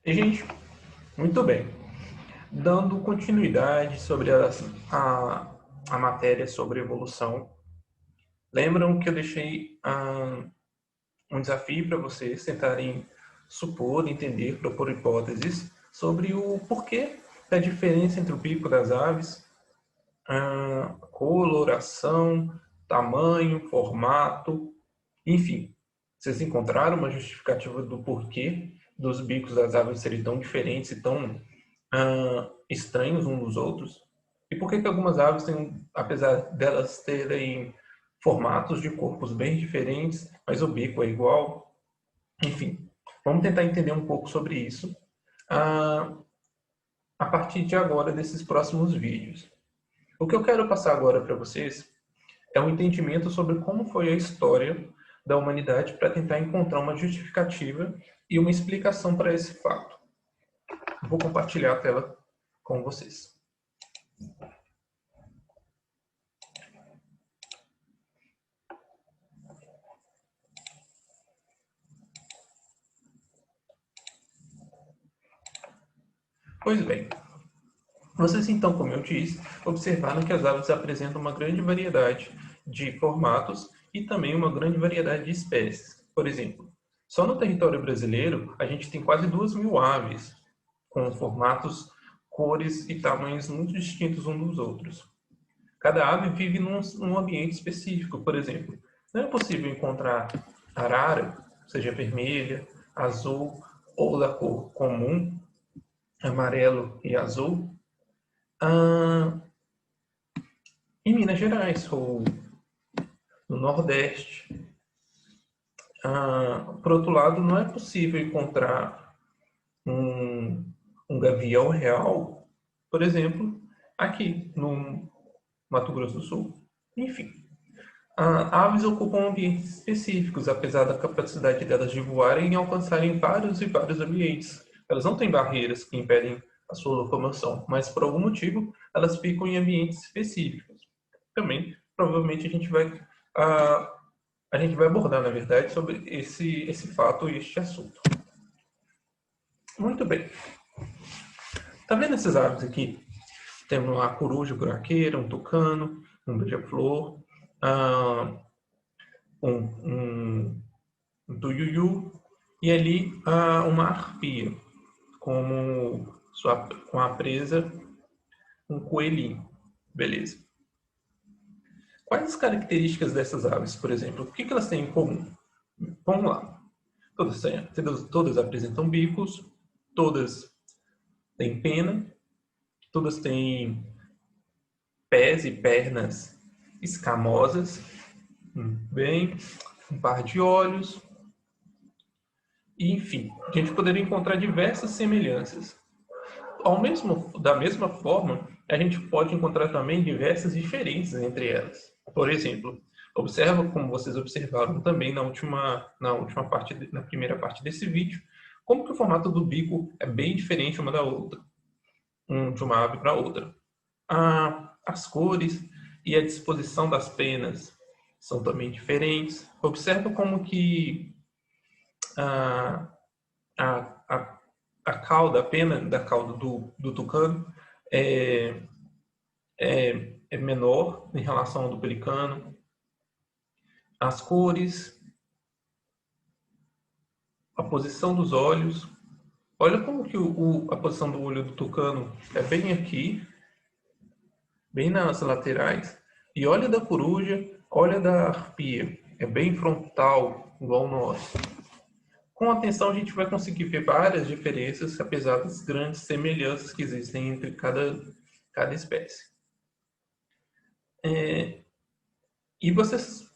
E, gente, muito bem. Dando continuidade sobre a matéria sobre evolução, lembram que eu deixei um desafio para vocês tentarem supor, entender, propor hipóteses sobre o porquê da diferença entre o bico das aves, coloração, tamanho, formato, enfim. Vocês encontraram uma justificativa do porquê dos bicos das aves serem tão diferentes e tão estranhos uns dos outros? E por que que algumas aves têm, apesar delas terem formatos de corpos bem diferentes, mas o bico é igual? Enfim, vamos tentar entender um pouco sobre isso ah, a partir de agora, desses próximos vídeos. O que eu quero passar agora para vocês é um entendimento sobre como foi a história da humanidade para tentar encontrar uma justificativa e uma explicação para esse fato. Vou compartilhar a tela com vocês. Pois bem, vocês então, como eu disse, observaram que as aves apresentam uma grande variedade de formatos e também uma grande variedade de espécies. Por exemplo, só no território brasileiro a gente tem quase 2.000 aves, com formatos, cores e tamanhos muito distintos uns dos outros. Cada ave vive num ambiente específico, por exemplo. Não é possível encontrar arara, seja vermelha, azul ou da cor comum, amarelo e azul, ah, em Minas Gerais ou no Nordeste. Por outro lado, não é possível encontrar um, um gavião real, por exemplo, aqui no Mato Grosso do Sul. Enfim, aves ocupam ambientes específicos, apesar da capacidade delas de voarem e alcançarem vários e vários ambientes. Elas não têm barreiras que impedem a sua locomoção, mas por algum motivo elas ficam em ambientes específicos. Também, provavelmente, ah, a gente vai abordar, na verdade, sobre esse fato e este assunto. Muito bem. Tá vendo essas aves aqui? Temos uma coruja buraqueira, um tucano, um beija-flor, ah, um, um tuiuiu e ali uma arpia, com a presa um coelhinho. Beleza. Quais as características dessas aves, por exemplo? O que elas têm em comum? Vamos lá. Todas apresentam bicos, todas têm pena, todas têm pés e pernas escamosas, bem, um par de olhos, e, enfim, a gente poderia encontrar diversas semelhanças. Da mesma forma, a gente pode encontrar também diversas diferenças entre elas. Por exemplo, observa como vocês observaram também na primeira parte desse vídeo, como que o formato do bico é bem diferente uma da outra, de uma ave para outra. As cores e a disposição das penas são também diferentes. Observa como que a, a, a cauda, a pena da cauda do tucano é, é menor em relação ao do pelicano. As cores, a posição dos olhos. Olha como que a posição do olho do tucano é bem aqui, bem nas laterais. E olha da coruja, olha da arpia. É bem frontal, igual o nosso. Com atenção a gente vai conseguir ver várias diferenças, apesar das grandes semelhanças que existem entre cada espécie. E vocês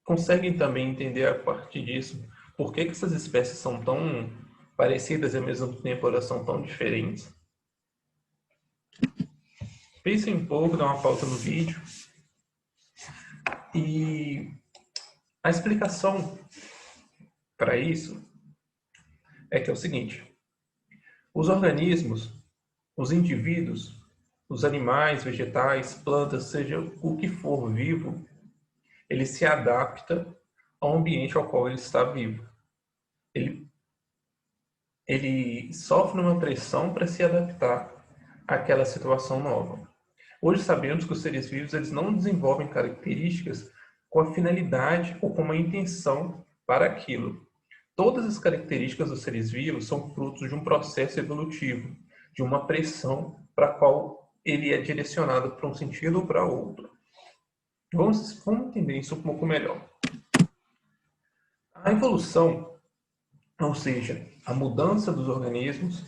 conseguem também entender a partir disso por que essas espécies são tão parecidas e ao mesmo tempo elas são tão diferentes? Pensem um pouco, dá uma pausa no vídeo. E a explicação para isso é que é o seguinte: os organismos, os indivíduos, os animais, vegetais, plantas, seja o que for vivo, ele se adapta ao ambiente ao qual ele está vivo. Ele ele sofre uma pressão para se adaptar àquela situação nova. Hoje sabemos que os seres vivos eles não desenvolvem características com a finalidade ou com uma intenção para aquilo. Todas as características dos seres vivos são frutos de um processo evolutivo, de uma pressão para a qual ele é direcionado para um sentido ou para outro. Vamos entender isso um pouco melhor. A evolução, ou seja, a mudança dos organismos,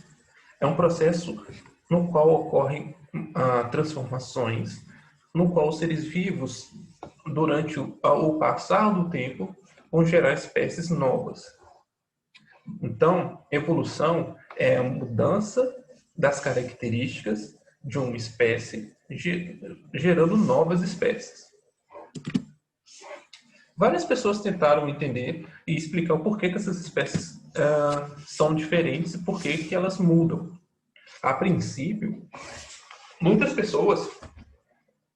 é um processo no qual ocorrem transformações, no qual os seres vivos, durante o passar do tempo, vão gerar espécies novas. Então, evolução é a mudança das características de uma espécie, gerando novas espécies. Várias pessoas tentaram entender e explicar o porquê que essas espécies são diferentes e por que elas mudam. A princípio, muitas pessoas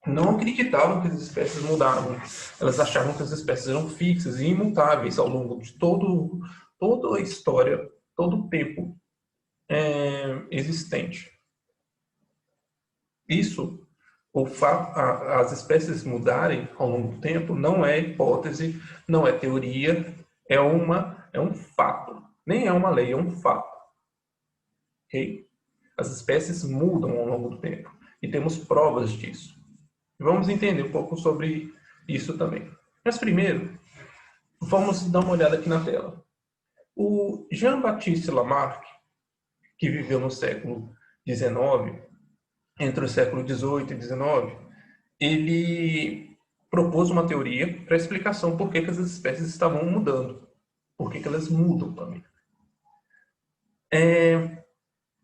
não acreditavam que as espécies mudavam. Elas achavam que as espécies eram fixas e imutáveis ao longo de toda a história, todo o tempo existente. Isso, as espécies mudarem ao longo do tempo, não é hipótese, não é teoria, é um fato. Nem é uma lei, é um fato. Ok? As espécies mudam ao longo do tempo e temos provas disso. Vamos entender um pouco sobre isso também. Mas primeiro, vamos dar uma olhada aqui na tela. O Jean-Baptiste Lamarck, que viveu no século XIX, entre o século XVIII e XIX, ele propôs uma teoria para a explicação por que as espécies estavam mudando, por que elas mudam também.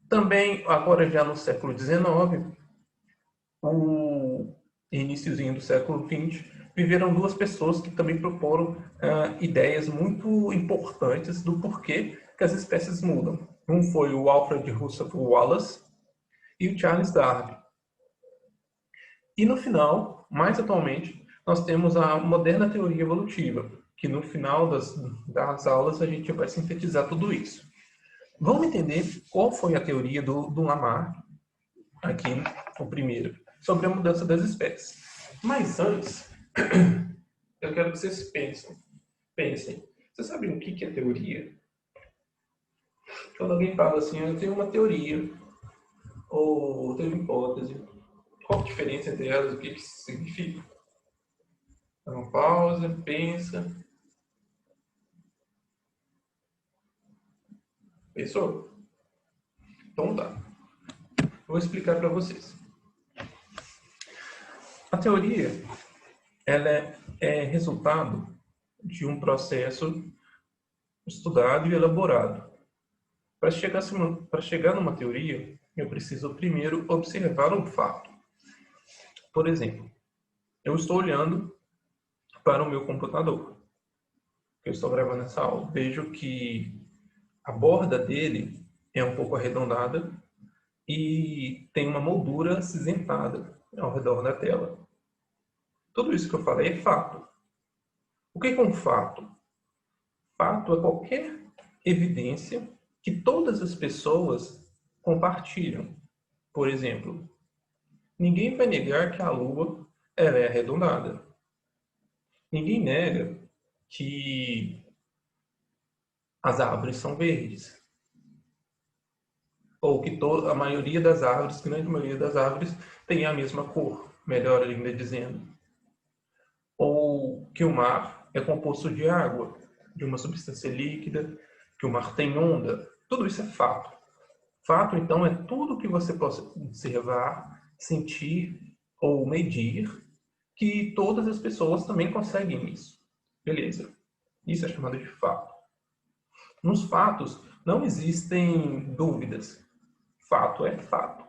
Também, agora já no século XIX, o iniciozinho do século XX, viveram duas pessoas que também proporam ideias muito importantes do porquê que as espécies mudam. Um foi o Alfred Russel Wallace e o Charles Darwin. E no final, mais atualmente, nós temos a moderna teoria evolutiva, que no final das aulas a gente vai sintetizar tudo isso. Vamos entender qual foi a teoria do Lamarck, aqui, o primeiro, sobre a mudança das espécies. Mas antes, eu quero que vocês pensem. Vocês sabem o que é teoria? Quando alguém fala assim, eu tenho uma teoria, ou tenho uma hipótese, qual a diferença entre elas, o que isso significa? Dá uma pausa, pensa. Pensou? Então tá. Vou explicar para vocês. A teoria ela é resultado de um processo estudado e elaborado. Para chegar numa teoria, eu preciso primeiro observar um fato. Por exemplo, eu estou olhando para o meu computador, que eu estou gravando essa aula. Vejo que a borda dele é um pouco arredondada e tem uma moldura acinzentada ao redor da tela. Tudo isso que eu falei é fato. O que é um fato? Fato é qualquer evidência que todas as pessoas compartilham. Por exemplo, ninguém vai negar que a Lua ela é arredondada. Ninguém nega que as árvores são verdes. Ou que a maioria das árvores, grande maioria das árvores, tem a mesma cor, melhor ainda dizendo. Ou que o mar é composto de água, de uma substância líquida, que o mar tem onda. Tudo isso é fato. Fato, então, é tudo que você possa observar, sentir ou medir, que todas as pessoas também conseguem isso. Beleza. Isso é chamado de fato. Nos fatos, não existem dúvidas. Fato é fato.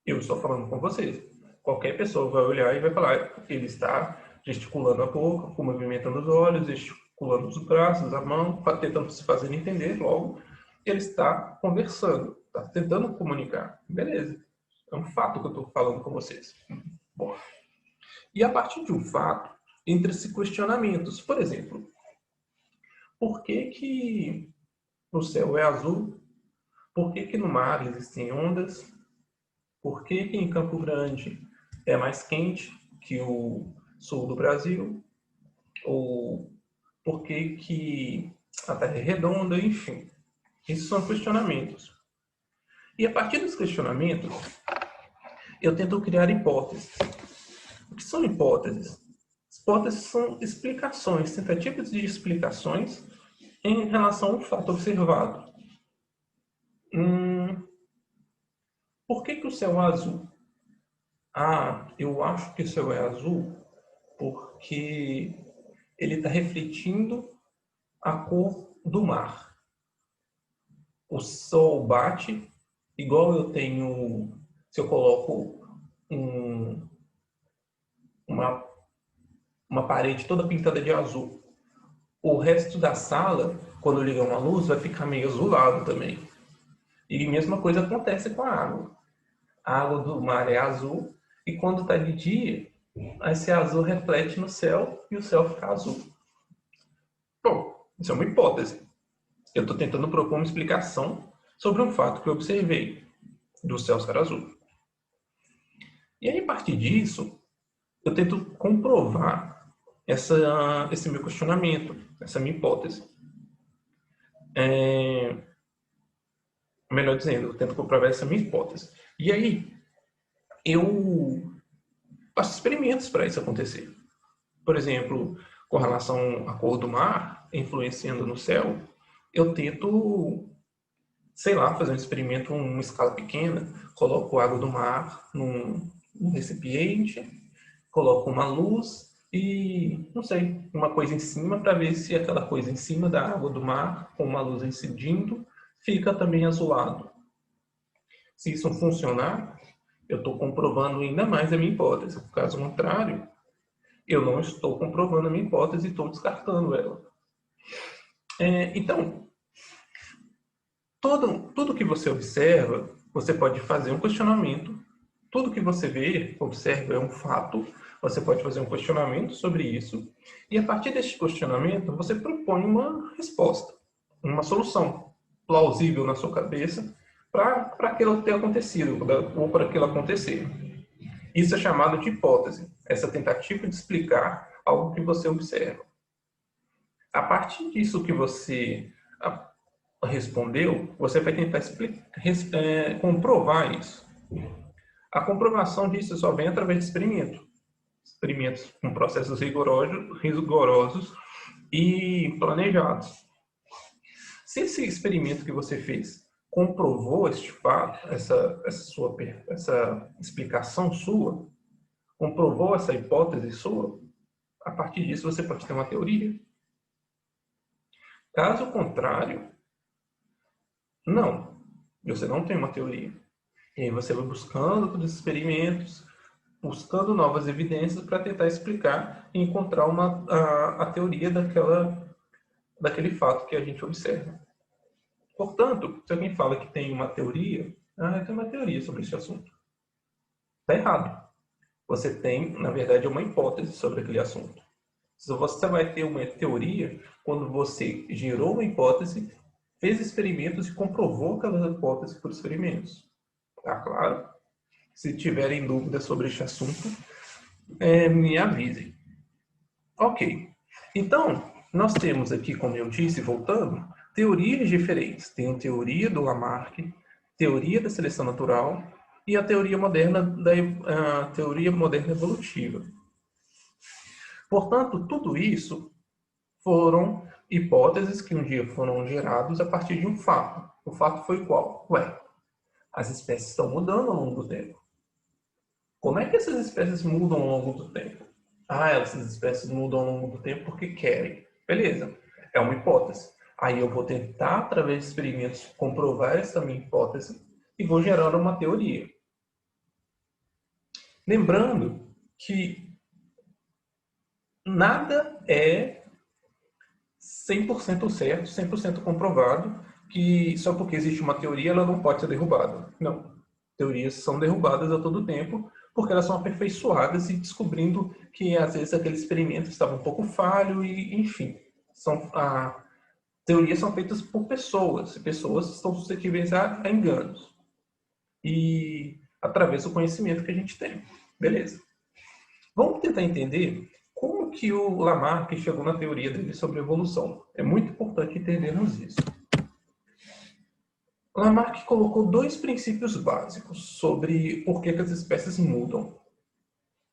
Eu estou falando com vocês. Qualquer pessoa vai olhar e vai falar, ele está gesticulando a boca, movimentando os olhos, gesticulando os braços, a mão, tentando se fazer entender, logo ele está conversando, está tentando comunicar. Beleza. É um fato que eu estou falando com vocês. Bom. E a partir de um fato, entra-se questionamentos. Por exemplo, por que o céu é azul Por que que no mar existem ondas? Por que que em Campo Grande é mais quente que o sul do Brasil? Ou por que que a Terra é redonda? Enfim, esses são questionamentos. E a partir dos questionamentos, eu tento criar hipóteses. O que são hipóteses? Hipóteses são explicações, tentativas de explicações em relação a um fato observado. Por que que o céu é azul? Ah, eu acho que o céu é azul porque ele está refletindo a cor do mar. O sol bate, igual eu tenho, se eu coloco uma, uma parede toda pintada de azul, o resto da sala, quando eu ligar uma luz, vai ficar meio azulado também. E a mesma coisa acontece com a água. A água do mar é azul e quando está de dia, esse azul reflete no céu e o céu fica azul. Bom, isso é uma hipótese. Eu estou tentando propor uma explicação sobre um fato que eu observei do céu ser azul. E aí, a partir disso, eu tento comprovar esse meu questionamento, essa minha hipótese. Melhor dizendo, eu tento comprovar essa minha hipótese. E aí, eu faço experimentos para isso acontecer. Por exemplo, com relação à cor do mar influenciando no céu, eu tento, sei lá, fazer um experimento em uma escala pequena, coloco água do mar num recipiente, coloco uma luz e, não sei, uma coisa em cima para ver se aquela coisa em cima da água do mar, com uma luz incidindo, fica também azulado. Se isso funcionar, eu estou comprovando ainda mais a minha hipótese. Caso contrário, eu não estou comprovando a minha hipótese e estou descartando ela. Então, tudo que você observa, você pode fazer um questionamento. Tudo que você vê, observa, é um fato. Você pode fazer um questionamento sobre isso. E a partir deste questionamento, você propõe uma resposta, uma solução plausível na sua cabeça para aquilo ter acontecido ou para aquilo acontecer. Isso é chamado de hipótese, essa tentativa de explicar algo que você observa. A partir disso que você respondeu, você vai tentar comprovar isso. A comprovação disso só vem através de experimentos com processos rigorosos e planejados. Se esse experimento que você fez comprovou este fato, essa explicação sua, comprovou essa hipótese sua, a partir disso você pode ter uma teoria. Caso contrário, não, você não tem uma teoria. E aí você vai buscando outros experimentos, buscando novas evidências para tentar explicar e encontrar a teoria daquele fato que a gente observa. Portanto, se alguém fala que tem uma teoria, eu tenho uma teoria sobre esse assunto. Está errado. Você tem, na verdade, uma hipótese sobre aquele assunto. Você vai ter uma teoria quando você gerou uma hipótese, fez experimentos e comprovou aquela hipótese por experimentos. Tá claro? Se tiverem dúvidas sobre este assunto, me avisem. Ok. Então, nós temos aqui, como eu disse, voltando, teorias diferentes. Tem a teoria do Lamarck, teoria da seleção natural e a teoria moderna evolutiva. Portanto, tudo isso foram hipóteses que um dia foram geradas a partir de um fato. O fato foi qual? As espécies estão mudando ao longo do tempo. Como é que essas espécies mudam ao longo do tempo? Essas espécies mudam ao longo do tempo porque querem. Beleza, é uma hipótese. Aí eu vou tentar, através de experimentos, comprovar essa minha hipótese e vou gerar uma teoria. Lembrando que nada é 100% certo, 100% comprovado, que só porque existe uma teoria ela não pode ser derrubada. Não. Teorias são derrubadas a todo tempo porque elas são aperfeiçoadas e descobrindo que às vezes aquele experimento estava um pouco falho e, enfim, teorias são feitas por pessoas, e pessoas estão suscetíveis a enganos. E através do conhecimento que a gente tem. Beleza. Vamos tentar entender como que o Lamarck chegou na teoria dele sobre evolução. É muito importante entendermos isso. Lamarck colocou dois princípios básicos sobre por que as espécies mudam.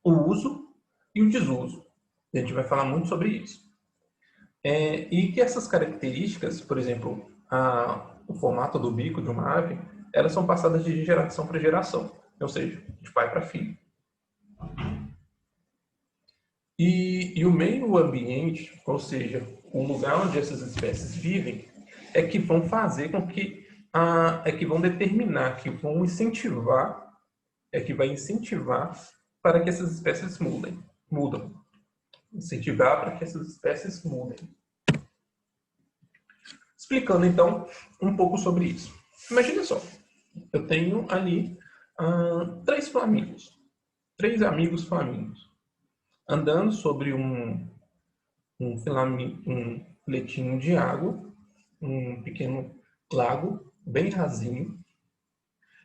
O uso e o desuso. A gente vai falar muito sobre isso. E que essas características, por exemplo, o formato do bico de uma ave, elas são passadas de geração para geração, ou seja, de pai para filho. E o meio ambiente, ou seja, o lugar onde essas espécies vivem, é que vão fazer com que, é que vão determinar, que vão incentivar, que vai incentivar para que essas espécies mudam. Incentivar para que essas espécies mudem. Explicando, então, um pouco sobre isso. Imagina só, eu tenho ali 3 flamingos, 3 amigos flamingos, andando sobre um letinho de água, um pequeno lago, bem rasinho.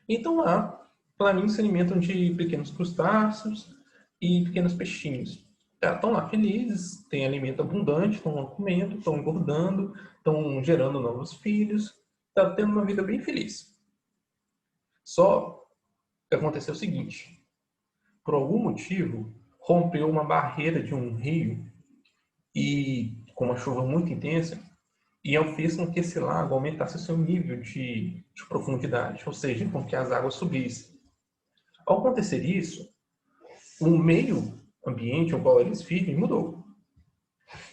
Então lá, flamingos se alimentam de pequenos crustáceos e pequenos peixinhos. Estão lá felizes, têm alimento abundante, estão lá comendo, estão engordando, estão gerando novos filhos, estão tendo uma vida bem feliz. Só que aconteceu o seguinte, por algum motivo, rompeu uma barreira de um rio e com uma chuva muito intensa, e fez com que esse lago aumentasse o seu nível de profundidade, ou seja, com que as águas subissem. Ao acontecer isso, o meio ambiente ao qual eles vivem mudou.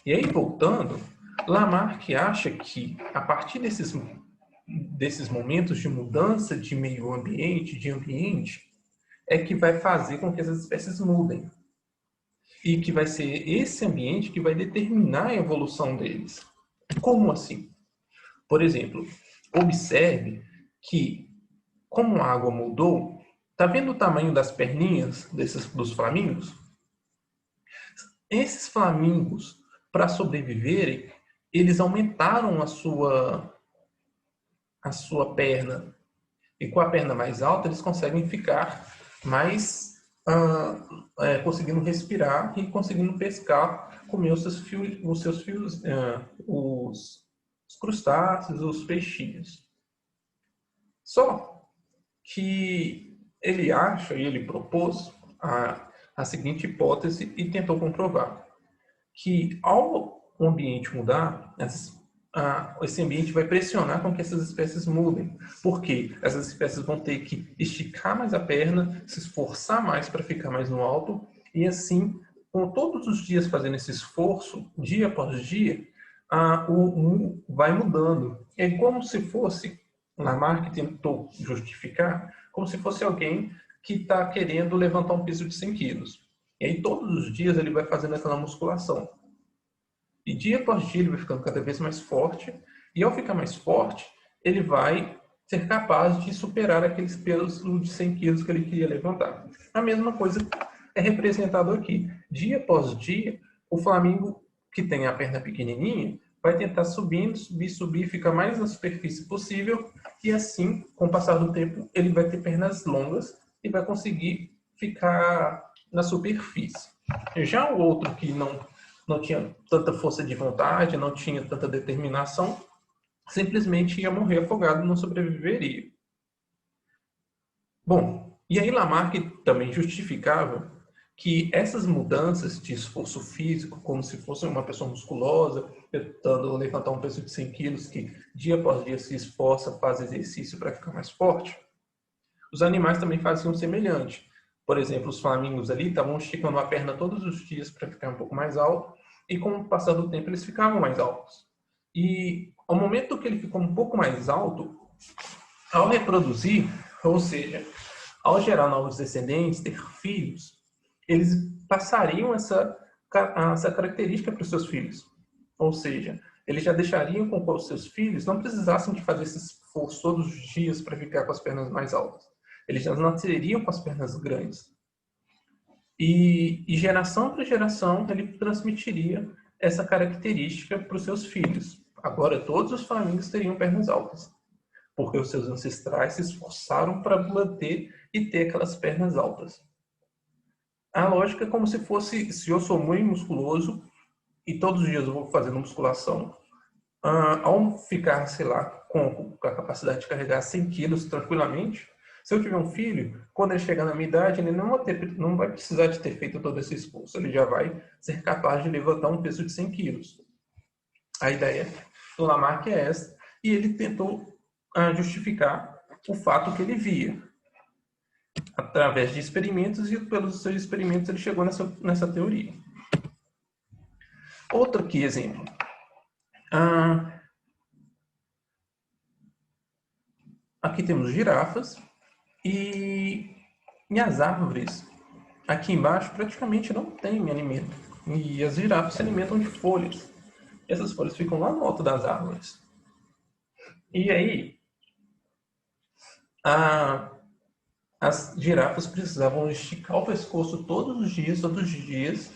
E aí, voltando, Lamarck acha que, a partir desses momentos de mudança de meio ambiente, de ambiente, é que vai fazer com que essas espécies mudem. E que vai ser esse ambiente que vai determinar a evolução deles. Como assim? Por exemplo, observe que, como a água mudou, está vendo o tamanho das perninhas dos flamingos? Esses flamingos, para sobreviverem, eles aumentaram a sua perna. E com a perna mais alta, eles conseguem ficar mais conseguindo respirar e conseguindo pescar, comer os seus fios, os crustáceos, os peixinhos. Só que ele acha e ele propôs a seguinte hipótese e tentou comprovar que ao o ambiente mudar, esse ambiente vai pressionar com que essas espécies mudem. Porque essas espécies vão ter que esticar mais a perna, se esforçar mais para ficar mais no alto, e assim, com todos os dias fazendo esse esforço, dia após dia, vai mudando. É como se fosse, Lamarck tentou justificar, como se fosse alguém que está querendo levantar um peso de 100 quilos. E aí todos os dias ele vai fazendo aquela musculação. E dia após dia ele vai ficando cada vez mais forte. E ao ficar mais forte, ele vai ser capaz de superar aqueles pesos de 100 quilos que ele queria levantar. A mesma coisa é representado aqui. Dia após dia, o flamingo que tem a perna pequenininha vai tentar subir, ficar mais na superfície possível. E assim, com o passar do tempo, ele vai ter pernas longas e vai conseguir ficar na superfície. Já o outro que não tinha tanta força de vontade, não tinha tanta determinação, simplesmente ia morrer afogado, não sobreviveria. Bom, e aí Lamarck também justificava que essas mudanças de esforço físico, como se fosse uma pessoa musculosa, tentando levantar um peso de 100 quilos, que dia após dia se esforça, faz exercício para ficar mais forte, os animais também faziam semelhante. Por exemplo, os flamingos ali estavam esticando a perna todos os dias para ficar um pouco mais alto, e com o passar do tempo eles ficavam mais altos. E ao momento que ele ficou um pouco mais alto, ao reproduzir, ou seja, ao gerar novos descendentes, ter filhos, eles passariam essa característica para os seus filhos. Ou seja, eles já deixariam com que os seus filhos não precisassem de fazer esse esforço todos os dias para ficar com as pernas mais altas. Eles já nasceriam com as pernas grandes. E geração para geração, ele transmitiria essa característica para os seus filhos. Agora todos os flamingos teriam pernas altas, porque os seus ancestrais se esforçaram para manter e ter aquelas pernas altas. A lógica é como se fosse, se eu sou muito musculoso e todos os dias eu vou fazendo musculação, ao ficar, sei lá, com a capacidade de carregar 100 quilos tranquilamente, se eu tiver um filho, quando ele chegar na minha idade, ele não vai precisar de ter feito todo esse esforço, ele já vai ser capaz de levantar um peso de 100 quilos. A ideia do Lamarck é essa, e ele tentou justificar o fato que ele via. Através de experimentos, e pelos seus experimentos ele chegou nessa teoria. Outro aqui, exemplo. Aqui temos girafas e as árvores aqui embaixo praticamente não tem alimento. E as girafas se alimentam de folhas. E essas folhas ficam lá no alto das árvores. E aí, as girafas precisavam esticar o pescoço todos os dias,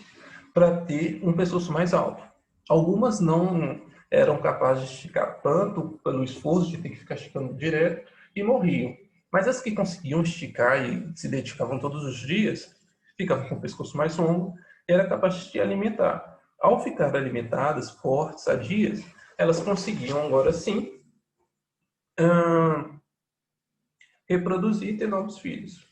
para ter um pescoço mais alto. Algumas não eram capazes de esticar tanto pelo esforço de ter que ficar esticando direto e morriam. Mas as que conseguiam esticar e se dedicavam todos os dias, ficavam com o pescoço mais longo e era capaz de se alimentar. Ao ficar alimentadas, fortes, sadias, elas conseguiam agora sim reproduzir e ter novos filhos.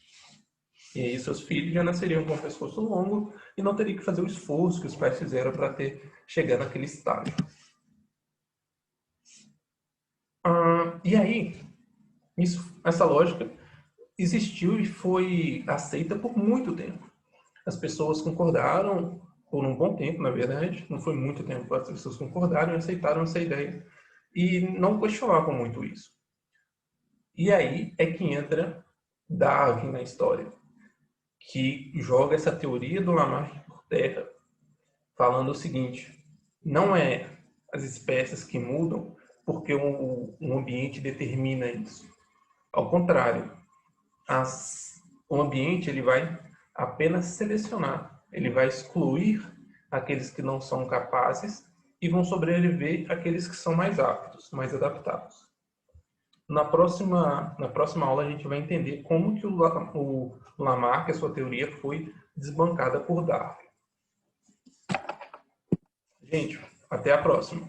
E aí seus filhos já nasceriam com o pescoço longo e não teriam que fazer o esforço que os pais fizeram para chegar naquele estágio. E aí, essa lógica existiu e foi aceita por muito tempo. As pessoas concordaram por um bom tempo, na verdade, não foi muito tempo, as pessoas concordaram e aceitaram essa ideia e não questionavam muito isso. E aí é que entra Darwin na história, que joga essa teoria do Lamarck por terra, falando o seguinte: não é as espécies que mudam porque o ambiente determina isso. Ao contrário, o ambiente ele vai apenas selecionar, ele vai excluir aqueles que não são capazes e vão sobreviver aqueles que são mais aptos, mais adaptados. Na próxima aula a gente vai entender como que o Lamarck, a sua teoria, foi desbancada por Darwin. Gente, até a próxima.